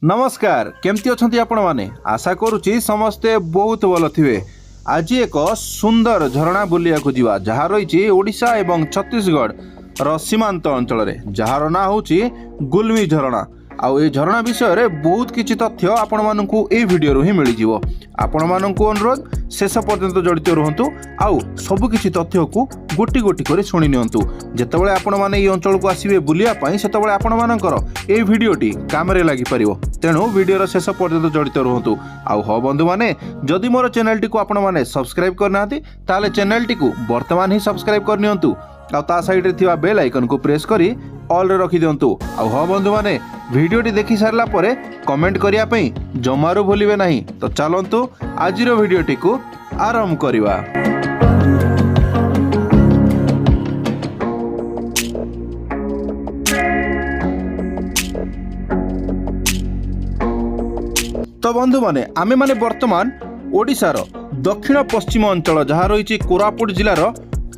नमस्कार केमती अच्छा आपण मैंने आशा करुच्ची समस्ते बहुत भल थे। आज एक सुंदर झरणा बुलिया जा जहाँ रही ओडिशा एवं छत्तीसगढ़ सीमांत अंचल जार ना हूँ गुलमी झरणा। आउ ये झरणा विषय में बहुत किसी तथ्य आपण मानक भिडियो ही मिल जाव। आपण मानक अनुरोध शेष पर्यंत जड़ित रुहतु आउ सबकि तथ्य को गोटी गोटी कर शुणी नियंतु। जेतेबेले आपण माने ये अंचल को आसीबे बुलिया पई सेतेबेले आपण मानकर ए भिडियोटी काम रे लागि परिवो। तेणु भिडियोर शेष पर्यंत जड़ित रुहतु। आउ हो बंधु माने जदि मोर चैनल टी को आपण माने सब्सक्राइब करनाती ताले चैनल टी को वर्तमान ही सब्सक्राइब कर नियंतु। आ ता साइड रे थिबा बेल आइकन को प्रेस करी ऑल रे रखि दियंतु। आउ हो बंधु माने भिडियोटी देखि सारला परे कमेंट करिया पई जमारू भूलिबे नाही। तो चलंतु आजिर भिडियोटी को आरंभ करिवा। तो बंधु माने आमे माने वर्तमान ओडिशार दक्षिण पश्चिम अंचल जहाँ रही कोरापुट जिलार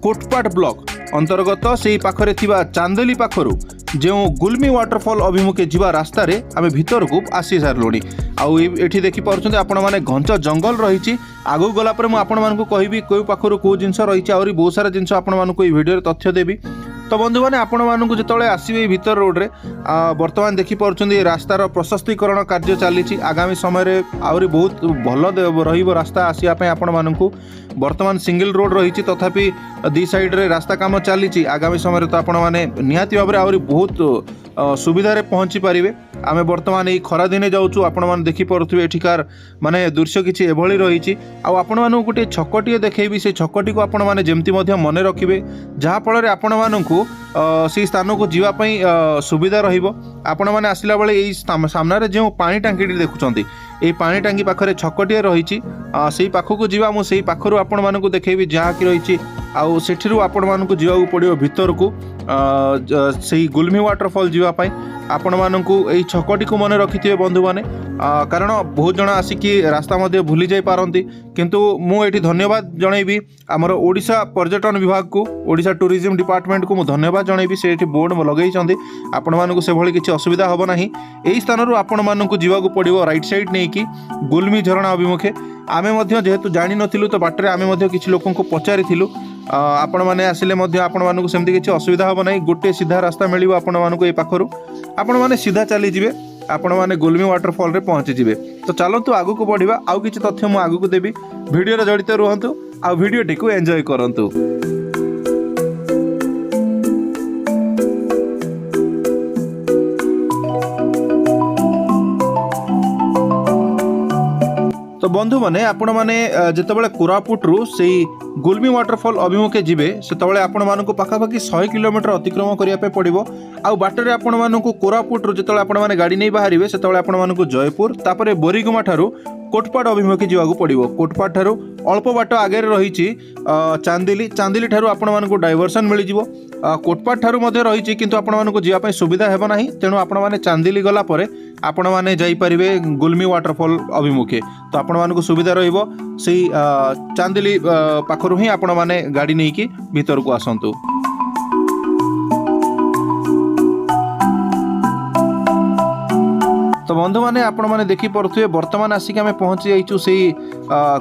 कोटपाट ब्लॉक अंतर्गत से पाखरे थिबा चांदली पाखरु जो गुलमी वाटरफॉल अभिमुखे जीवा रास्ता रे आमे भीतर को आसी सारलुणी। आउ एठी देखि पारुछन्ते आपण माने घंच जंगल रही आगु गला पर मु आपण मानकु कहिबी कोइ पाखरु को जिंस रही आउरी बहुत सारा जिंस आपण मानकु ए भिडियो तथ्य देबी। तो बंधु मैंने आपण मानकु जेतले आसीबे भीतर रोड रे वर्तमान देखि पारुछन्ते रास्तार प्रशस्तीकरण कार्य चली। आगामी समय रे आउरी बहुत भल रहिबो रास्ता आसीया पय आपण मानकु। वर्तमान सिंगल रोड रही तथापि दी साइड रे रास्ता काम चली। आगामी समय रे तो आपण माने निहाती भाव में आउरी बहुत सुविधा रे पहुंची पारिबे। आमे वर्तमान एई खरा दिने जाउछु आपण माने देखि परुथुबे एठिकार माने दृश्य किछि एभଳି रही। आ आपण मानकु गोटे छकटिए देखैबी से छकटी को आपण माने जेमति मध्य मने रखिबे जहा फल रे आपण मानकु से स्थान को जीवा पई सुविधा रहिबो। आपण माने आसिला बेले एई सामना रे जे पानी टांकी देखुचंती ए पानी टांकी पाखरे छकटिए रही सेई पाखकु जीवा मु सेई पाखरु आपण मानकु देखैबी जहा कि रही। आउ सेठिरु आपण मानकु जीवाकु पड़िबो भीतर को सेई गुलमी वाटरफॉल जीवा पई आपण मानकु एई छकटी को मने रखिथिबे बंधु माने। कारण बहुत जण आसिकी रास्ता मध्ये भूली जाई पारंती किंतु मु एठी धन्यवाद जणैबी आमर ओडिशा पर्यटन विभाग को ओडिशा टूरिज्म डिपार्टमेंट को मु धन्यवाद जणैबी। से एठी बोर्ड लगैछन्ती आपण मानकु से भली किछि असुविधा हबो नाही। एई स्थानरु आपण मानकु जीवाकु पड़िबो राइट साइड नै कि गुलमी झरणा अभिमुखे। आमे मध्ये जेहेतु जानि नथिलु तो बाटरे आमे मध्ये किछि लोकंको पचारिथिलु आपण माने आसिले मध्ये आपण मानकु सेमति किछि असुविधा हबो नाही। गोटे सीधा रास्ता मिलिबो आपण मानकु ए पाखरु आपण माने सीधा चली जिवे आपण माने गुलमी वाटरफॉल रे पहुंची जिवे। तो चलंतु आगु को बढ़िबा आउ किछि तथ्य मु आगु को देबी भिडियो रे जड़ित रहंतु आ भिडियो टिकु एन्जॉय करंतु। तो बंधु माने आपण माने जेतेबेले कोरापुट रु सेई गुलमी वाटरफॉल अभिमुखे जीवे सेतेबेले आपण मानकु पाखापाखि 100 किलोमीटर अतिक्रमण करिया पे पड़िबो। आउ बाटरे आपण मानकु कोरापुट रु जेतेबेले आपण माने गाड़ी नै बाहरिबे सेतेबेले आपण मानकु जयपुर तापरे बोरीगुमा ठारू कोटपाट अभिमुखे जीवाकु पड़िबो। कोटपाट ठारू अल्प बाट आगे रही चांदिली ठारू आपण मानकु डाइवर्सन मिल जिवो। कोटपाट ठारू मध्ये रही किंतु आपण मानकु जीवा पई सुविधा हेबो नाही। तेणु आपण माने चांदिली गला परे आपण माने जाई परिबे गुलमी वाटरफॉल अभिमुखे। तो आपण मानकु सुविधा रहिबो सेई चांदिली पाखरु ही आपण माने गाड़ी नै कि भीतर को आसंतु। तो बंधु माने आपण माने देखि पड़ुथुए वर्तमान आसिक आमे पहुंची जाइछु सेई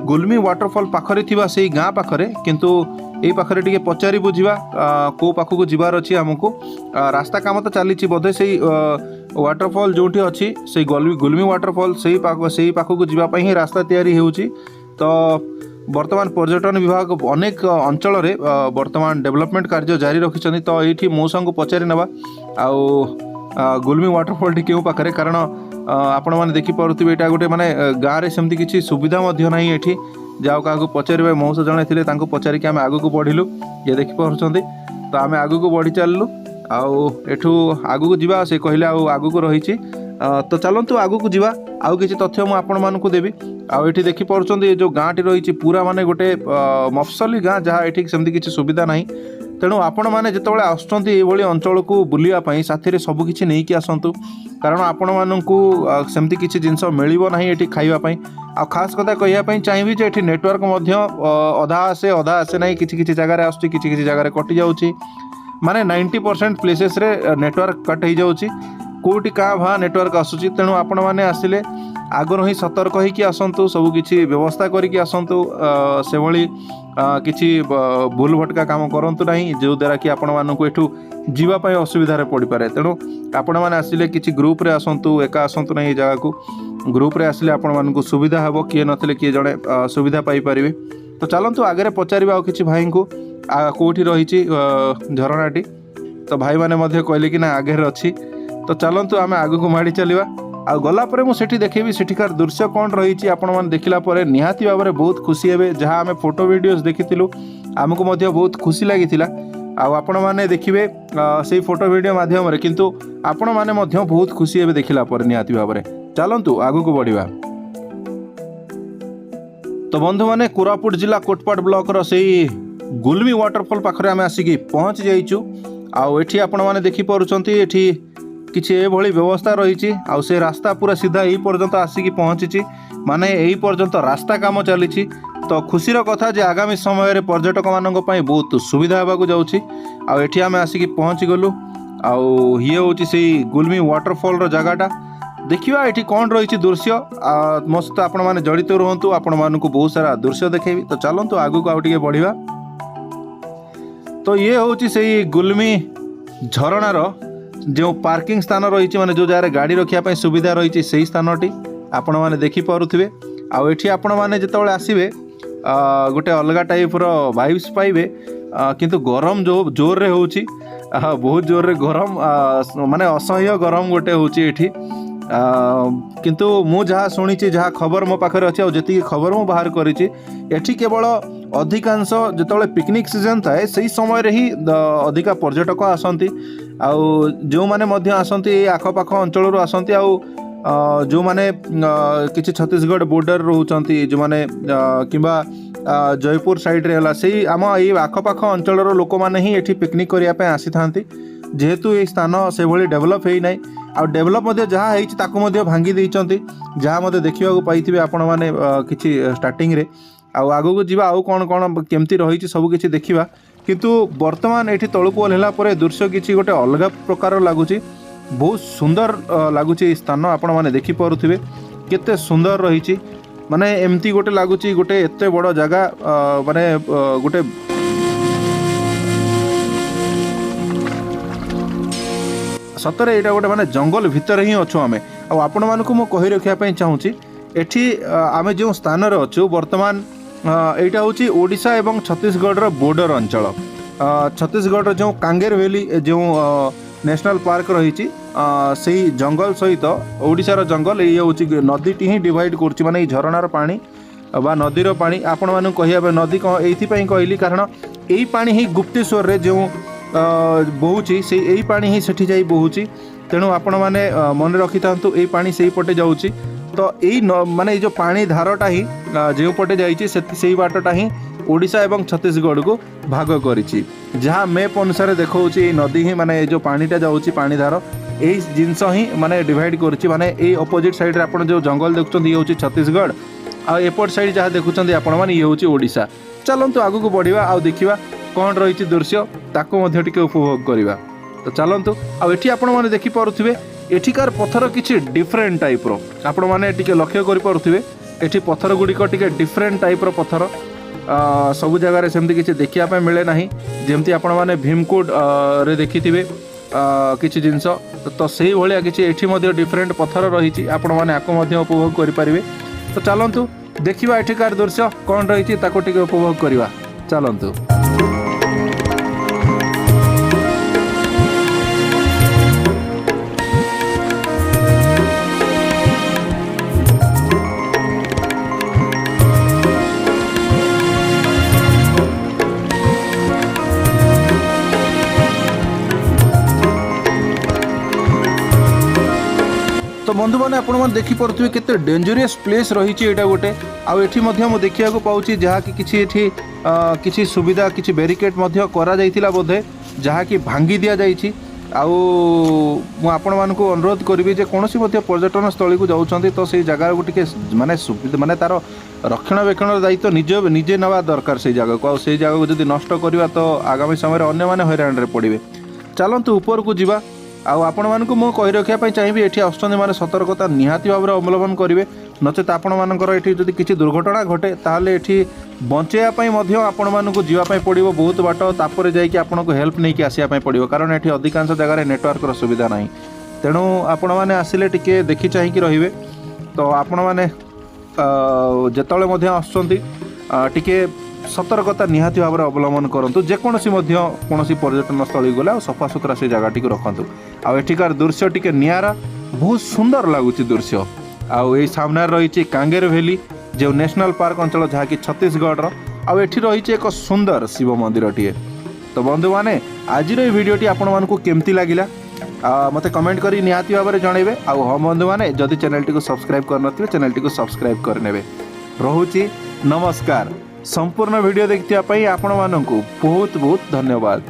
गुलमी वाटरफॉल पाखरे थिबा सेई गाँ पाखरे किंतु एई पाखरे टिके पचारि बुझिबा को पाखकु जिबार अछि हमकु। रास्ता काम तो चली बोधे सेई वाटरफॉल जोठी अछि सेई गुलमी वाटरफॉल सेई पाखकु जिबा पई ही रास्ता तैयारी हेउची। तो वर्तमान पर्यटन विभाग अनेक अंचल रे वर्तमान डेवलपमेंट कार्य जारी रखिछन्ती। तो एठी मौसा को पचारि नबा आउ गुलमी वाटरफॉल टी केउ पाखरे कारण आपण माने देखि पारुथिबे एटा गोटे माने गाँ रे सेमति किछि सुविधा मध्ये नाही। एठी जाओ काको पचारिबे मौसा जणे थिले तांको पचारि के आमे आगु को बढ़िलु ये देखि पारुछन्ती। तो आमे आगु को बढ़ी चललु आउ एठू आगु को जिबा से कहले आउ आगु को रहिछि। तो चलंतु आगु को जिबा आउ किछि तथ्य मु आपण मानकु देबी। आउ एठी देखि पारुछन्ती जो गाँटी रहिछि पूरा माने गोटे मफसली गाँ जहाँ एठी सेमति किछि सुविधा नाही। तेणु आपण मैंने जितेबाला आसुँच ये अंचल को बुलायापाई साथी सब किसी नहीं कि आसतु कारण आपण मानू सेमती किसी जिनस मिल ना ये खावाई। आ खास कथा कहवाई चाहिए जे ये नेटवर्क अधा आसे ना कि जगार आसुच्ची कि जगार कटि जाऊँगी माने 90% प्लेसेस रे नेटवर्क कट हो जाऊँगी कोटी का भा नेटवर्क आसुची तेणु आपण माने आसिले आगरो ही सतर्क होइकी आसंतु सब किछि व्यवस्था करिकी आसंतु से भली किछि भूल भटका काम करंतु नाही जो द्वारा कि आपण मानकु एठू जीवा पय असुविधा रे पड़ी पारे तेणु आपण माने आसिले किछि ग्रुप रे आसंतु एका आसंतु नाही जगह को ग्रुप रे आसिले आपण मानकु सुविधा हबो किए नथिले किए जणे सुविधा पाई परिबे। तो चलंतु आगे पचारिबा आ किछि भाई को कोठी रहिछि झरणाटी तो भाई माने मध्य कहले कि ना आगे अच्छी तो चलंतु आमे आगु को माड़ी चलिबा आ गला परे मु सेठी देखेबी सेठिकार दृश्य कोन रहिछि आपण माने देखिला परे निहाती भाबरे बहुत खुशी हेबे जहाँ आमे फोटो वीडियोस देखिथिलु आमको मध्य बहुत खुशी लागिथिला आ आपण माने देखिबे सेही फोटो वीडियो माध्यम रे किंतु आपण माने मध्य बहुत खुशी हेबे देखिला परे निहाती भाबरे चलंतु आगु को बढ़िबा। तो बंधु माने कोरापुट जिला कोटपाट ब्लॉक रो सेही गुलमी वाटरफॉल पाखरे आमे आसिकी पहुंच जाइछु आउ एठी आपण माने देखि परुचंती एठी किछि एभली व्यवस्था रही आउ से रास्ता पूरा सीधा यही पर्यंत आसिकी पहुँची माने यही पर्यंत रास्ता काम चली तो खुशीर कथा जे आगामी समय रे पर्यटक मानक पई बहुत सुविधा होगा जाउछि आउ एठी आमे आसिकी पहुँची गलु आउ हिए होछि सेही गुलमी वाटरफॉल रो जगाटा देखिवा एठी कोन रही दृश्य मस्त आपण माने जड़ित रहंतु आपण मानकु बहुत सारा दृश्य देखेबी। तो चलंतु आगु को आउ टिके बढ़िबा। तो ये होछि सेही गुलमी झरणार जो पार्किंग स्थान रही माने जो जगह गाड़ी रखिया सुविधा रही से स्थानटी आपण मैंने देखिपे आठी आपण मैंने जिते आसवे गोटे अलग टाइप वाइब्स पाइबे किंतु गरम जो जोर रे होची बहुत जोर रे गरम माने असह्य गरम गोटे होची एठी किंतु मु जहाँ शुणी जहाँ खबर मो पाखे अच्छी जी खबर मु बाहर करी एठी केवल अधिकांश जिते पिकनिक सीजन थाए से समय रे ही अधिका पर्यटक आसती आउ जो माने मध्य आसती आखपाख अंचल आसती आउ जो माने किछि छत्तीसगढ़ बॉर्डर रोचंती जो माने किंबा जयपुर साइड रे हला सेही आम ए आखपाख अंचल लोक माने ही एठी पिकनिक करिया पे आसी थांती जेहेतु ये स्थान से भली डेवलप है नहीं आ डेवलप मध्य जहाँ है ताकू मध्य भांगी देइचंती जहाँ मध्य देखिबा पाइथिबे आपण माने किछि स्टार्टिंग रे आउ आगु को जीवा आउ कोन कोन केमती रही सब किछि देखिबा किंतु वर्तमान एठी तळुको ओल्हेला परे दृश्य किछि गोटे अलग प्रकार लागुची बहुत सुंदर लगुच स्थान आपण मैंने देखिपे केते सुंदर रही माने एमती गोटे लगुच गोटे एते बड़ जगह माने गोटे सतरे यहाँ गोटे माने जंगल भितर ही अच्छु आमे आपण मानकु मो कहि रखिया चाहूँगी एठी आमे जो स्थान रे अच्छु वर्तमान एटा होची ओडिशा एवं छत्तीसगढ़ रो बॉर्डर अंचल छत्तीसगढ़ जो कांगेर वैली जो नेशनल पार्क रही से जंगल सहित ओडिशार जंगल ये हूँ नदीटी ही डिवाइड कर माने झरणार पानी बा नदीर पानी आपण मानू कह नदी ये कहली कारण यही पानी ही गुप्तेश्वर रे जो बहुची से यही पानी ही सेठी जाई बहुची तेणु आपण माने मन रखी था यही पानी से पटे जाऊँगी तो यही माने जो पानी धारटा ही जो पटे जाइए से बाटटा ही ओडिशा एवं छत्तीसगढ़ को भाग करिछि जहाँ मैप अनुसार देखौछि नदी ही माने जो पानीटा जाउछि पानी धार यही जिनस ही माने डिवाइड करिछि माने ए अपोजिट साइड रे आपण जो जंगल देखुछन ये होछि छत्तीसगढ़ आ एपट साइड जहाँ देखुछन आपण माने ये होछि ओडिशा। चलंतु आगु को बढ़िबा आ देखिबा कोन रहिछि दृश्य ताको मध्ये टिके उपभोग करिबा। तो चलंतु आ एठी आपण माने देखि पारुथिबे एठिकार पत्थर किछि डिफरेंट टाइप रो आपण माने टिके लक्ष्य करि पारुथिबे एठी पत्थर गुड़िक टिके डिफरेंट टाइप रो पत्थर सबु जगह सेमती किसी देखा मिले ना जमती आपण मैंने भीमकुड रे देखिथिबे किछि जिनस तो सही भाया किछि एठी मध्ये डिफरेंट पत्थर रही आपण मैंने आपको मध्य उपभोग करें। तो चलंतु देखिबा एठिकार दृश्य कौन रही ताको टिके उपभोग करवा चलंतु। तो बंधु मैंने आपण देखिपे केते डेंजरियस प्लेस रही गोटे आउ एठी मध्य मु देखिया को पाउची जहाँ कि किछि एठी किछि सुविधा किछि बैरिकेड मध्य करा जाइतिला बोधे जहाँ कि भांगी दिया जाइछि आउ मु आपण मानकु अनुरोध करिवि जे कोनोसी मध्य पर्यटन स्थली को जाउछंती तो से जगह को टिके माने सुविधा माने तार रक्षणाबेक्षण दायित्व निजे नवा दरकार से जगह को से जगह को जदि नष्ट करवा तो आगामी समय अन्य माने हैरान रे पड़िबे। चलंतु ऊपर को जीवा आपको मु कही रखापी चाहिए ये आसुँच मैंने सतर्कता निहाती भाव अवलम्बन करेंगे नचेत आपंकर ये किसी दुर्घटना घटे ताहले ये बचाई आपण मानक जावाई पड़ो बहुत बाट तापर जाकि आपको हेल्प नहीं आसापी पड़ो कारण ये अधिकांश जगार नेटवर्क सुविधा ना तेणु आपण मैंने आसिले टिके देखी चाहिए रे तो आपण मैंने जिते आसुँच टिके सतर्कता निहाती भाव अवलम्बन करूँ जेकोसी कौन पर्यटन स्थल गला सफा सुतरा से जगह रखु आठिकार दृश्य टी निरा बहुत सुंदर लगुच दृश्य आई सामने रही कांगेर वैली जो नेशनल पार्क अंचल जहाँकि छत्तीसगढ़ आठी रही एक सुंदर शिव मंदिर टीए। तो बंधु मैंने आज भिडटी आपण मानक केमती लगिला मते कमेंट करी निहाती भाव में जनइबे। हाँ बंधु मैंने जदि चैनल टी सब्सक्राइब करनथिबे चैनल टी सब्सक्राइब करनेबे। रहुची नमस्कार। संपूर्ण वीडियो देखिया आपण मानक बहुत बहुत धन्यवाद।